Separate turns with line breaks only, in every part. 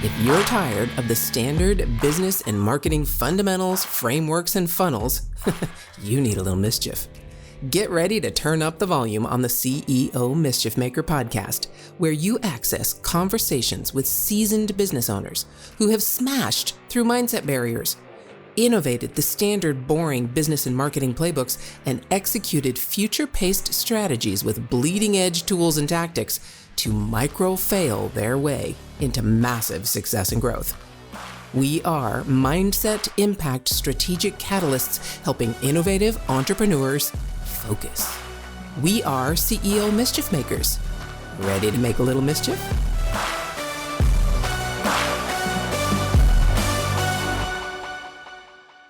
If you're tired of the standard business and marketing fundamentals, frameworks, and funnels, you need a little mischief. Get ready to turn up the volume on the CEO Mischief Maker podcast, where you access conversations with seasoned business owners who have smashed through mindset barriers, innovated the standard boring business and marketing playbooks, and executed future-paced strategies with bleeding-edge tools and tactics to micro-fail their way into massive success and growth. We are Mindset Impact Strategic Catalysts helping innovative entrepreneurs focus. We are CEO Mischief Makers. Ready to make a little mischief?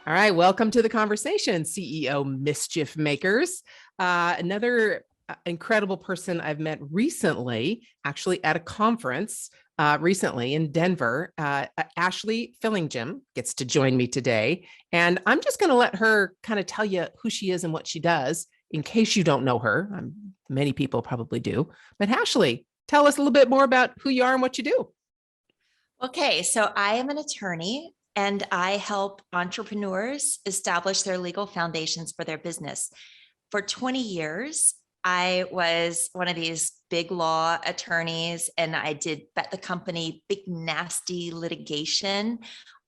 All right, welcome to the conversation, CEO Mischief Makers. Another incredible person I've met recently, actually at a conference recently in Denver. Ashley Fillingim gets to join me today. And I'm just going to let her kind of tell you who she is and what she does, in case you don't know her. Many people probably do. But Ashley, tell us a little bit more about who you are and what you do.
Okay, so I am an attorney and I help entrepreneurs establish their legal foundations for their business. For 20 years, I was one of these big law attorneys, and I did bet the company big, nasty litigation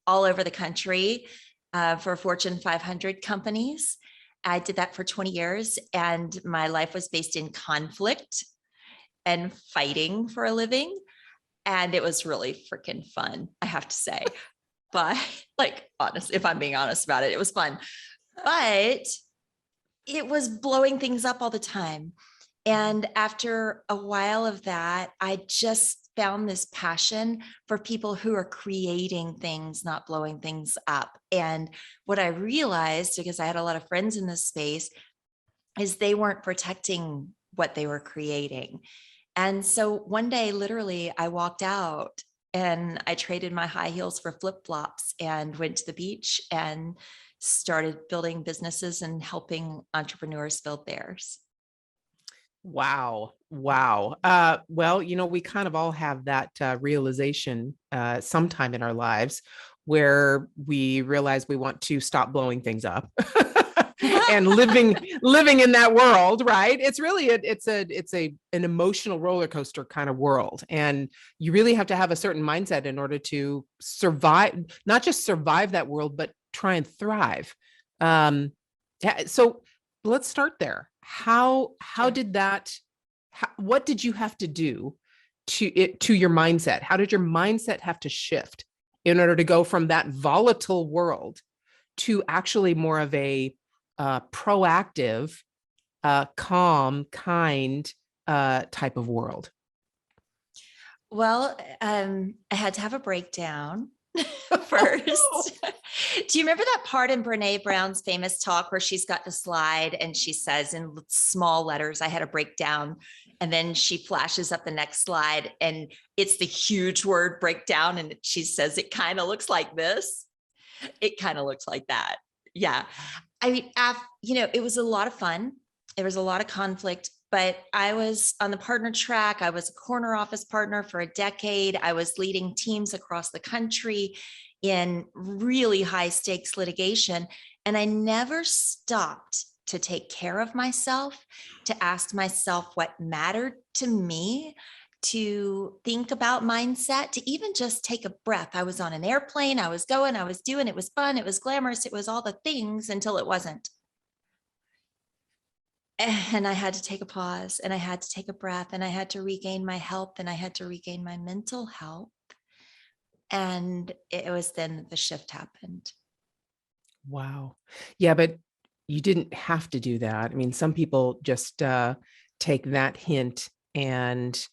all over the country for Fortune 500 companies. I did that for 20 years, and my life was based in conflict and fighting for a living. And it was really freaking fun, I have to say. But honestly, if I'm being honest about it, it was fun. But it was blowing things up all the time. And after a while of that, I just found this passion for people who are creating things, not blowing things up. And what I realized, because I had a lot of friends in this space, is they weren't protecting what they were creating. And so one day, literally, I walked out and I traded my high heels for flip-flops and went to the beach and started building businesses and helping entrepreneurs build theirs.
Wow. Well, we kind of all have that realization sometime in our lives where we realize we want to stop blowing things up and living in that world, right? It's really an emotional roller coaster kind of world. And you really have to have a certain mindset in order to survive, not just survive that world, but try and thrive. So let's start there. How did that, what did you have to do to your mindset? How did your mindset have to shift in order to go from that volatile world to actually more of a proactive, calm, kind type of world?
Well, I had to have a breakdown first. Do you remember that part in Brene Brown's famous talk where she's got the slide and she says in small letters, I had a breakdown, and then she flashes up the next slide and it's the huge word breakdown, and she says, it kind of looks like this. It kind of looks like that. Yeah. I mean, it was a lot of fun. There was a lot of conflict, but I was on the partner track. I was a corner office partner for a decade. I was leading teams across the country in really high stakes litigation. And I never stopped to take care of myself, to ask myself what mattered to me, to think about mindset, to even just take a breath. I was on an airplane, I was going, I was doing, it was fun, it was glamorous, it was all the things until it wasn't. And I had to take a pause, and I had to take a breath, and I had to regain my health, and I had to regain my mental health. And it was then the shift happened.
Wow. Yeah, but you didn't have to do that. I mean, some people just take that hint and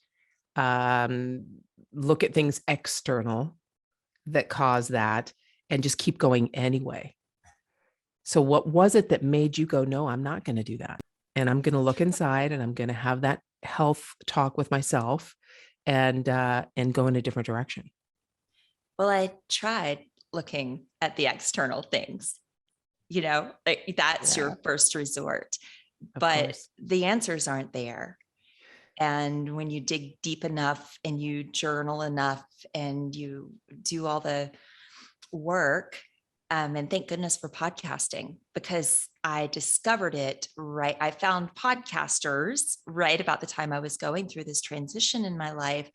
look at things external that cause that and just keep going anyway. So what was it that made you go, no, I'm not going to do that? And I'm going to look inside and I'm going to have that health talk with myself and go in a different direction.
Well, I tried looking at the external things, that's your first resort, but the answers aren't there. And when you dig deep enough and you journal enough and you do all the work, and thank goodness for podcasting, because I discovered it right. I found podcasters right about the time I was going through this transition in my life.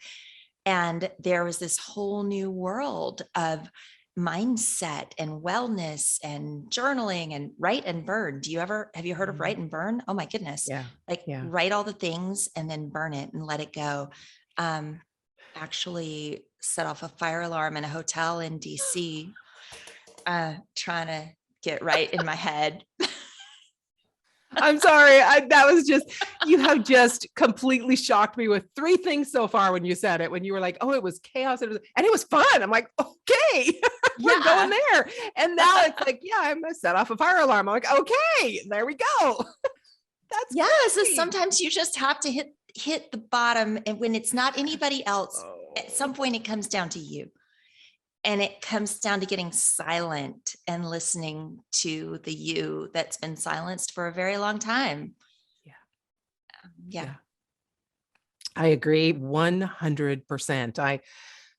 And there was this whole new world of mindset and wellness and journaling and write and burn. Have you heard of write and burn? Oh my goodness.
Yeah.
Like
Yeah.
write all the things and then burn it and let it go. Actually set off a fire alarm in a hotel in DC, trying to get right in my head.
I'm sorry. That was just, you have just completely shocked me with 3 things so far when you said it, when you were like, oh, it was chaos and it was fun. I'm like, okay, we're going there. And now it's like, yeah, I'm going to set off a fire alarm. I'm like, okay, there we go. That's
so sometimes you just have to hit the bottom, and when it's not anybody else, at some point it comes down to you. And it comes down to getting silent and listening to the you that's been silenced for a very long time. Yeah.
I agree 100%.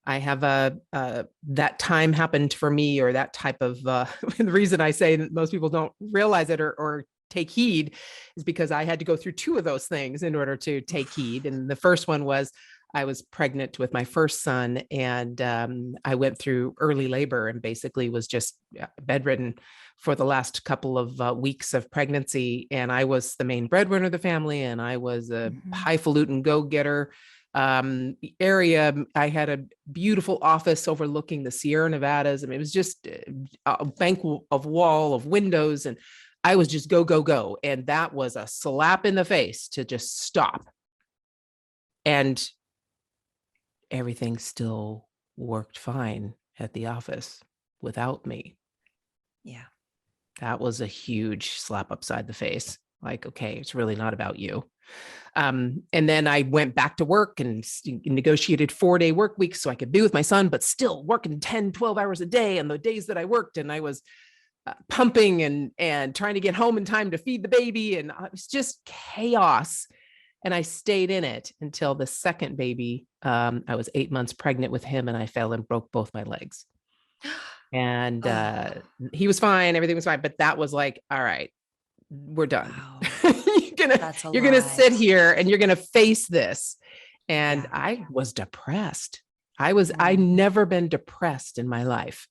I have that time happened for me, or that type of, the reason I say that most people don't realize it or take heed is because I had to go through 2 of those things in order to take heed. And the first one was, I was pregnant with my first son, and I went through early labor and basically was just bedridden for the last couple of weeks of pregnancy. And I was the main breadwinner of the family, and I was a highfalutin go-getter. Area. I had a beautiful office overlooking the Sierra Nevadas. I mean, it was just a bank of wall of windows, and I was just go, go, go. And that was a slap in the face to just stop. And everything still worked fine at the office without me.
Yeah.
That was a huge slap upside the face. Like, okay, it's really not about you. And then I went back to work and negotiated 4-day work weeks so I could be with my son, but still working 10, 12 hours a day on the days that I worked. And I was pumping and trying to get home in time to feed the baby. And it was just chaos. And I stayed in it until the second baby. I was 8 months pregnant with him, and I fell and broke both my legs. And he was fine. Everything was fine. But that was like, all right, we're done. Wow. you're gonna sit here and you're gonna face this. And I was depressed. I'd never been depressed in my life,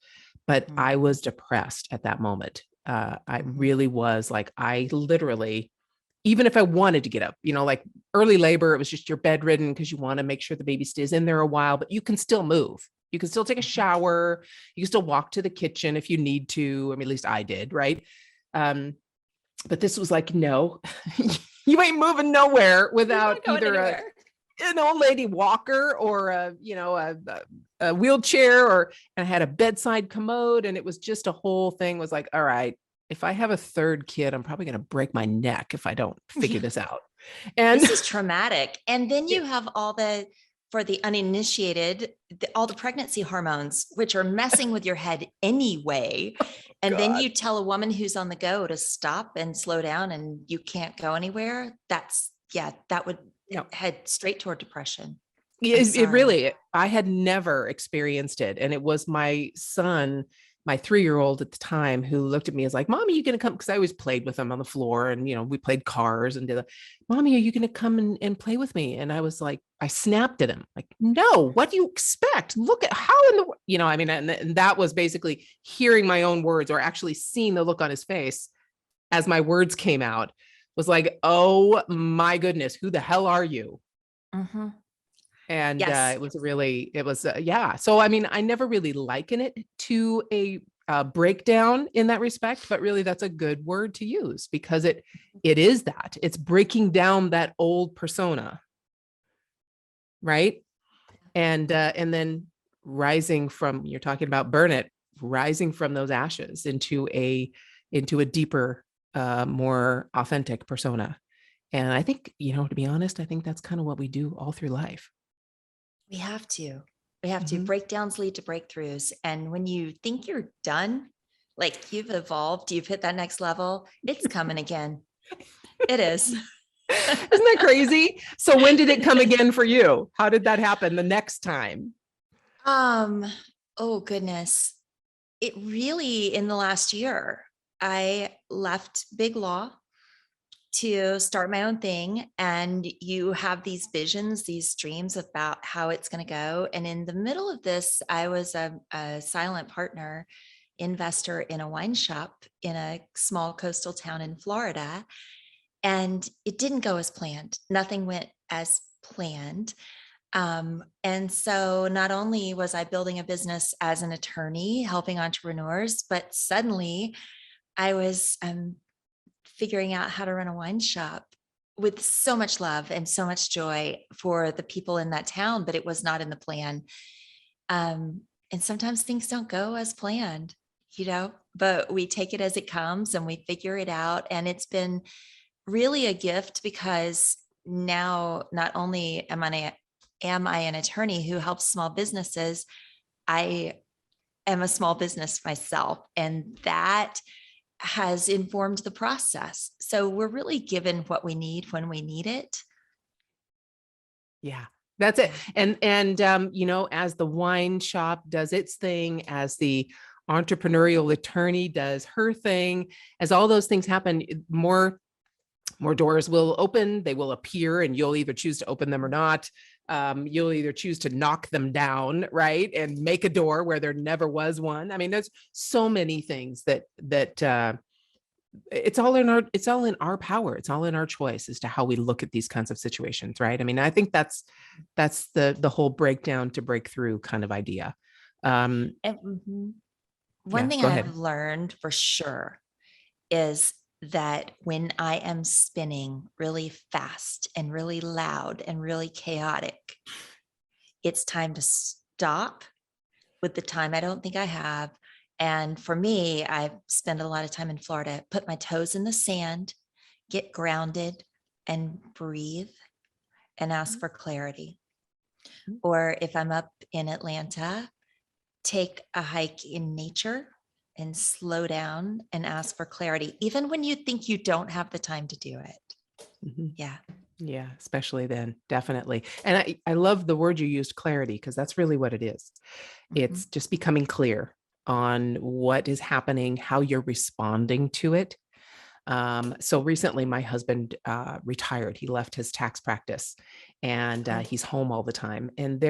but I was depressed at that moment. I really was. Like, I literally, even if I wanted to get up, like early labor, it was just you're bedridden because you want to make sure the baby stays in there a while, but you can still move. You can still take a shower. You can still walk to the kitchen if you need to. I mean, at least I did, right? But this was like, no, you ain't moving nowhere without either an old lady walker or a wheelchair, and I had a bedside commode, and it was just a whole thing. Was like, all right, if I have a third kid, I'm probably going to break my neck if I don't figure this out. And
this is traumatic. And then you have for the uninitiated, all the pregnancy hormones, which are messing with your head anyway. And then you tell a woman who's on the go to stop and slow down, and you can't go anywhere. That would head straight toward depression.
It really, I had never experienced it. And it was my son, my 3-year-old at the time, who looked at me as like, Mommy, are you going to come? Because I always played with him on the floor, and, we played cars and Mommy, are you going to come and play with me? And I was like, I snapped at him like, no, what do you expect? Look at how in the, and that was basically hearing my own words, or actually seeing the look on his face as my words came out, was like, oh my goodness, who the hell are you? And it was really, So, I never really liken it to a breakdown in that respect, but really that's a good word to use, because it is that. It's breaking down that old persona. Right. And then rising from, you're talking about burn it, rising from those ashes into a deeper, more authentic persona. And I think, to be honest, I think that's kind of what we do all through life.
We have to breakdowns lead to breakthroughs. And when you think you're done, like you've evolved, you've hit that next level, it's coming again. It is.
Isn't that crazy? So when did it come again for you? How did that happen the next time?
Um, oh goodness. It really, in the last year, I left big law to start my own thing. And you have these visions, these dreams about how it's going to go. And in the middle of this, I was a silent partner investor in a wine shop in a small coastal town in Florida. And it didn't go as planned. Nothing went as planned. And so not only was I building a business as an attorney, helping entrepreneurs, but suddenly I was figuring out how to run a wine shop with so much love and so much joy for the people in that town, but it was not in the plan. And sometimes things don't go as planned, but we take it as it comes and we figure it out. And it's been really a gift because now not only am I an attorney who helps small businesses, I am a small business myself. And that has informed the process. So we're really given what we need when we need it.
Yeah, that's it. And as the wine shop does its thing, as the entrepreneurial attorney does her thing, as all those things happen, more doors will open, they will appear, and you'll either choose to open them or not. You'll either choose to knock them down, right, and make a door where there never was one. I mean, there's so many things that it's all in our power. It's all in our choice as to how we look at these kinds of situations, right? I mean, I think that's the whole breakdown to break through kind of idea.
And one thing
Go ahead.
I've learned for sure is that when I am spinning really fast and really loud and really chaotic, it's time to stop with the time I don't think I have. And for me, I spend a lot of time in Florida, put my toes in the sand, get grounded and breathe and ask for clarity. Or if I'm up in Atlanta, take a hike in nature and slow down and ask for clarity, even when you think you don't have the time to do it.
Mm-hmm.
Yeah.
Yeah, especially then, definitely. And I love the word you used, clarity, because that's really what it is. It's just becoming clear on what is happening, how you're responding to it. So recently my husband retired. He left his tax practice and he's home all the time. And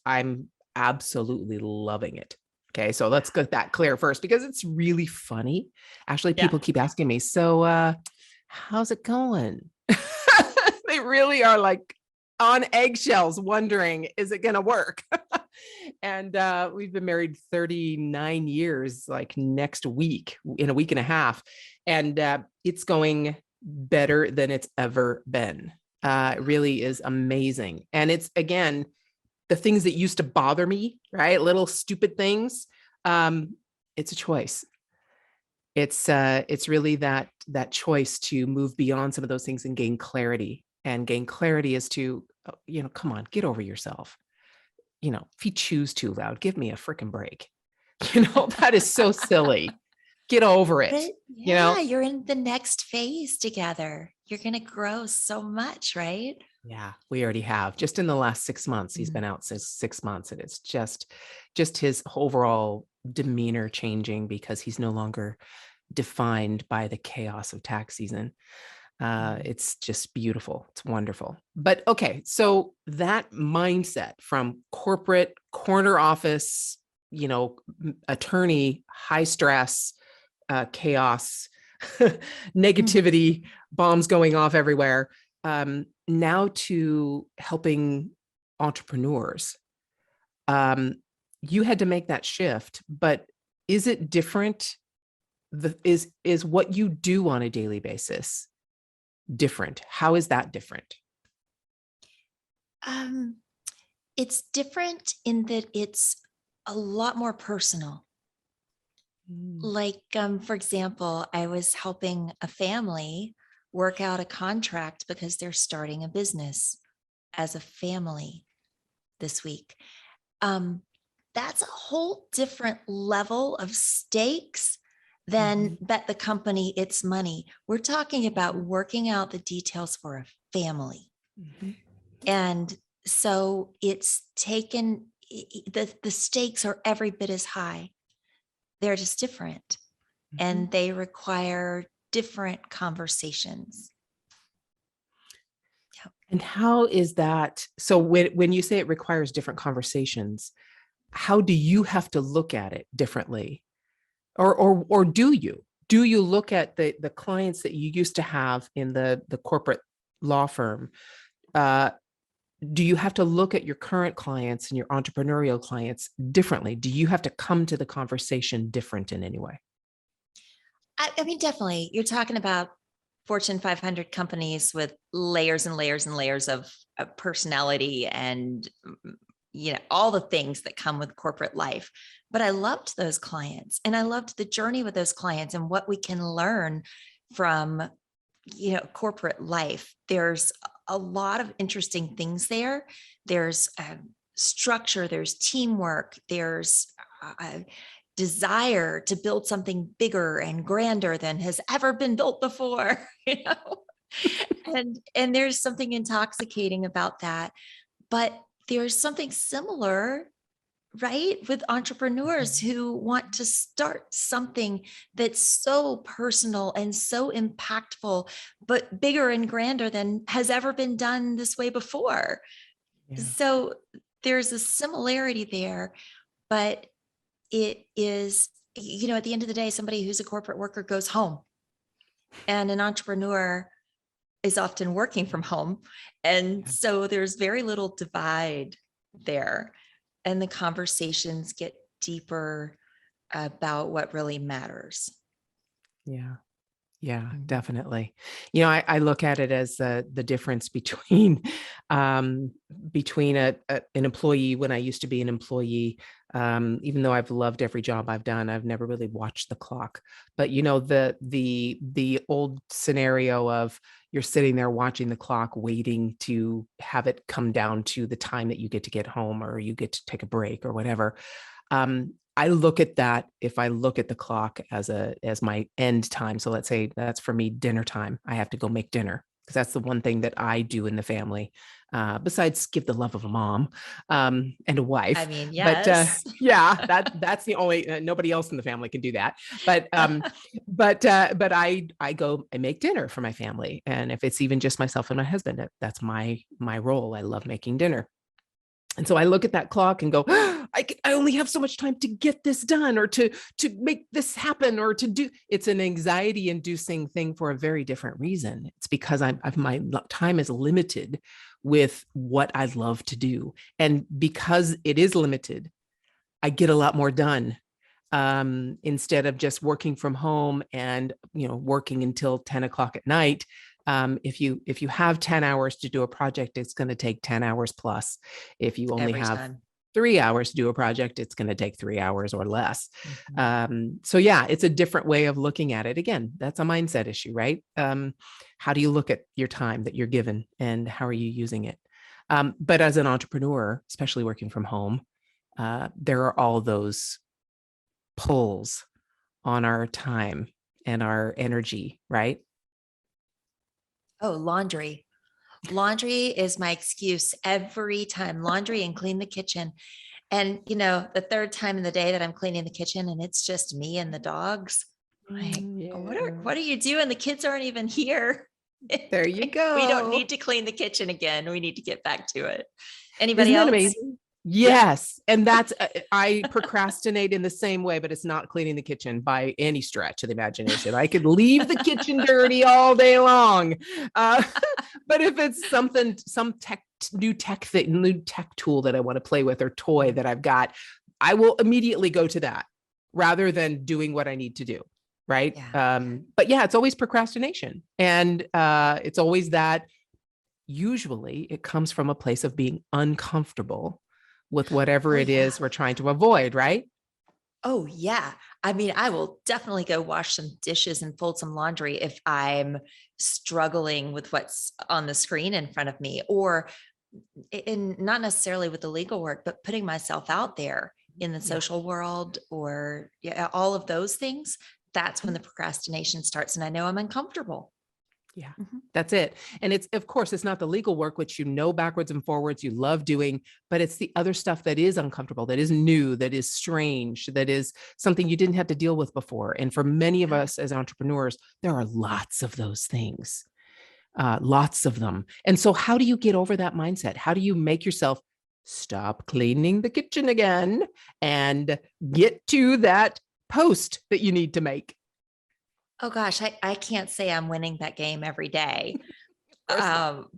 I'm absolutely loving it. Okay, so let's get that clear first because it's really funny. Actually, people keep asking me, so how's it going? They really are like on eggshells wondering, is it going to work? And we've been married 39 years, like next week, in a week and a half. And it's going better than it's ever been. It really is amazing. And it's, again, the things that used to bother me, right? Little stupid things. It's a choice. It's really that choice to move beyond some of those things and gain clarity. And gain clarity is to, come on, get over yourself. If you choose too loud, give me a freaking break. That is so silly. Get over it.
You're in the next phase together. You're going to grow so much, right?
Yeah, we already have. Just in the last 6 months, he's been out since 6 months, and it's just his overall demeanor changing because he's no longer defined by the chaos of tax season. It's just beautiful. It's wonderful. But okay, so that mindset from corporate corner office, attorney, high stress, chaos, negativity, bombs going off everywhere, now to helping entrepreneurs. You had to make that shift, but is it different? Is what you do on a daily basis different? How is that different?
It's different in that it's a lot more personal. Like, for example, I was helping a family work out a contract because they're starting a business as a family this week. That's a whole different level of stakes then
Mhm.
bet the company its money. We're talking about working out the details for a family.
Mhm.
And so it's taken, the stakes are every bit as high. They're just different
Mhm.
and they require different conversations. Yeah.
And how is that? So when you say it requires different conversations, how do you have to look at it differently? Or do you? Do you look at the clients that you used to have in the corporate law firm? Uh, do you have to look at your current clients and your entrepreneurial clients differently? Do you have to come to the conversation different in any way?
I mean, definitely. You're talking about Fortune 500 companies with layers and layers and layers of personality and all the things that come with corporate life. But I loved those clients and I loved the journey with those clients and what we can learn from corporate life. There's a lot of interesting things there. There's structure, there's teamwork, there's desire to build something bigger and grander than has ever been built before. And there's something intoxicating about that. But there's something similar, right, with entrepreneurs who want to start something that's so personal and so impactful, but bigger and grander than has ever been done this way before.
Yeah.
So there's a similarity there, but it is, at the end of the day, somebody who's a corporate worker goes home and an entrepreneur is often working from home. And
Yeah.
so there's very little divide there. And the conversations get deeper about what really matters.
Yeah. Yeah,
Mhm.
definitely. I look at it as the difference between um, between an employee when I used to be an employee. Even though I've loved every job I've done, I've never really watched the clock. But the old scenario of you're sitting there watching the clock, waiting to have it come down to the time that you get home or you get to take a break or whatever. I look at that, if I look at the clock as my end time. So let's say that's for me dinner time. I have to go make dinner because that's the one thing that I do in the family, besides give the love of a mom and a
I
wife.
mean,
But
yes.
yeah, that's the only nobody else in the family can do that. But but I go and make dinner for my family, and if it's even just myself and my husband, that's my role. I love making dinner. And so I look at that clock and go, I only have so much time to get this done or to make this happen or to do. It's an anxiety inducing thing for a very different reason. It's because my time is limited with what I love to do. And because it is limited, I get a lot more done instead of just working from home and working until 10 o'clock at night. If you have 10 hours to do a project, it's going to take 10 hours plus. If you only
Every
have
time.
3 hours to do a project, it's going to take 3 hours or less.
Mhm.
So yeah, it's a different way of looking at it. Again, that's a mindset issue, right? How do you look at your time that you're given and how are you using it? But as an entrepreneur, especially working from home, there are all those pulls on our time and our energy, right?
Oh, laundry. Laundry is my excuse every time. Laundry and clean the kitchen. And the third time in the day that I'm cleaning the kitchen and it's just me and the dogs, like, what are
Yeah.
what are you doing? The kids aren't even here.
There you
Like, we don't
go.
need to clean the kitchen again. We need to get back to it. Anybody
Isn't that
else?
amazing? Yes. And that's, I procrastinate in the same way, but it's not cleaning the kitchen by any stretch of the imagination. I could leave the kitchen dirty all day long. Uh, but if it's some new tech tool that I want to play with or toy that I've got, I will immediately go to that rather than doing what I need to do. Right.
Yeah.
But yeah, it's always procrastination. And it's always that usually it comes from a place of being uncomfortable with whatever
Oh,
it
yeah.
is we're trying to avoid, right?
Oh, yeah. I mean, I will definitely go wash some dishes and fold some laundry if I'm struggling with what's on the screen in front of me, or in not necessarily with the legal work, but putting myself out there in the
Yeah.
social world or, yeah, all of those things. that's when the procrastination starts. And I know I'm uncomfortable.
Yeah, that's it. And it's, of course, it's not the legal work, which you know backwards and forwards, you love doing, but it's the other stuff that is uncomfortable, that is new, that is strange, that is something you didn't have to deal with before. And for many of us as entrepreneurs, there are lots of those things, lots of them. And so how do you get over that mindset? How do you make yourself stop cleaning the kitchen again and get to that post that you need to make?
Oh gosh, I can't say I'm winning that game every day. But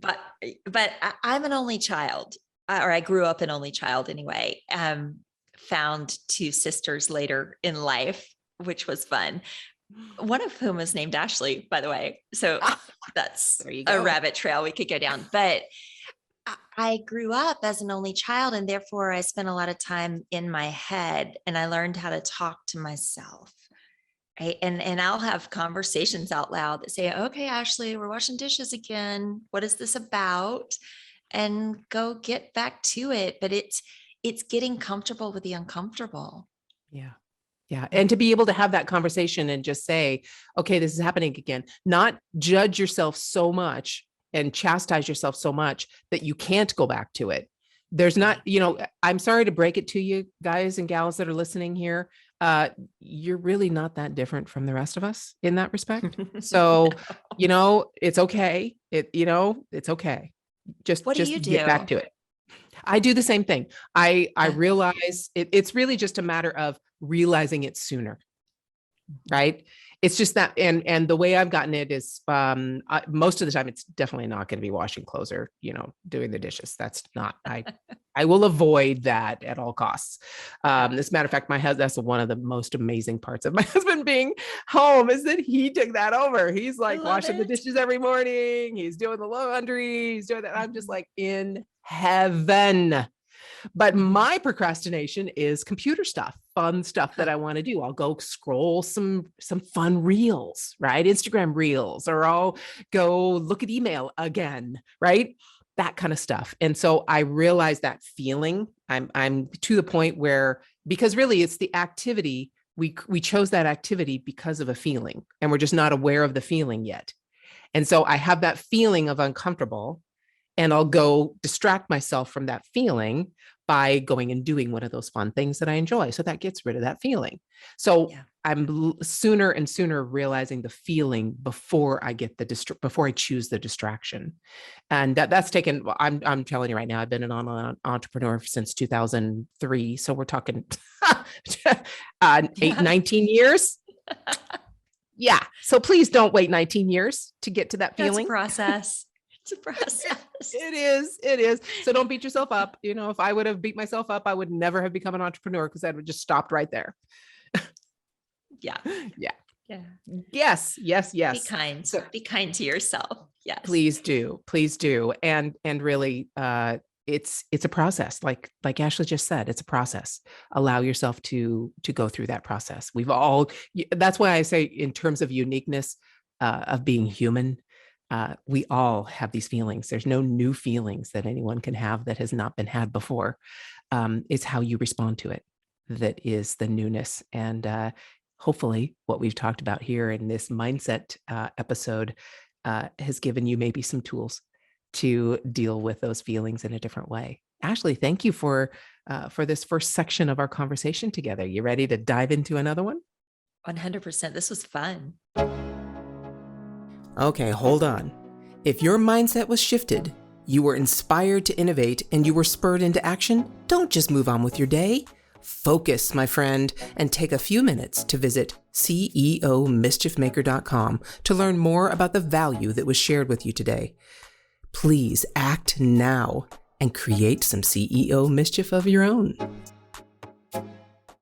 I'm an only child, or I grew up an only child anyway. Found two sisters later in life, which was fun. One of whom was named Ashley, by the way. So that's a rabbit trail we could go down. But I grew up as an only child, and therefore I spent a lot of time in my head, and I learned how to talk to myself. Right. And I'll have conversations out loud that say, okay, Ashley, we're washing dishes again. What is this about? And go get back to it. But it's getting comfortable with the uncomfortable.
Yeah. Yeah. And to be able to have that conversation and just say, okay, this is happening again, not judge yourself so much and chastise yourself so much that you can't go back to it. There's not, I'm sorry to break it to you guys and gals that are listening here. You're really not that different from the rest of us in that respect. So, it's okay. It's okay. Just
what do you do?
Get back to it. I do the same thing. I realize it's really just a matter of realizing it sooner. Right. It's just that, and the way I've gotten it is, most of the time, it's definitely not going to be washing clothes or, doing the dishes. That's not, I will avoid that at all costs. As a matter of fact, my husband, that's one of the most amazing parts of my husband being home is that he took that over. He's like washing the dishes every morning. He's doing the laundry. He's doing that. I'm just like in heaven. But my procrastination is computer stuff, fun stuff that I want to do. I'll go scroll some fun reels, right? Instagram reels, or I'll go look at email again, right? That kind of stuff. And so I realize that feeling. I'm to the point where, because really it's the activity, we chose that activity because of a feeling, and we're just not aware of the feeling yet. And so I have that feeling of uncomfortable, and I'll go distract myself from that feeling by going and doing one of those fun things that I enjoy. So that gets rid of that feeling. So I'm sooner and sooner realizing the feeling before I get before I choose the distraction. And that's taken, I'm telling you right now, I've been an online entrepreneur since 2003. So we're talking 19 years. Yeah. So please don't wait 19 years to get to that feeling.
That's a process. It's a process.
It is. So don't beat yourself up. If I would have beat myself up, I would never have become an entrepreneur, because I would have just stopped right there.
Yeah.
Yes.
Be kind. So, be kind to yourself. Yes.
Please do. And really, it's a process. Like Ashley just said, it's a process. Allow yourself to go through that process. That's why I say, in terms of uniqueness, of being human, we all have these feelings. There's no new feelings that anyone can have that has not been had before. It's how you respond to it that is the newness. And hopefully what we've talked about here in this mindset episode has given you maybe some tools to deal with those feelings in a different way. Ashley, thank you for this first section of our conversation together. You ready to dive into another one?
100%. This was fun.
Okay, hold on. If your mindset was shifted, you were inspired to innovate, and you were spurred into action, don't just move on with your day. Focus, my friend, and take a few minutes to visit CEOmischiefmaker.com to learn more about the value that was shared with you today. Please act now and create some CEO mischief of your own.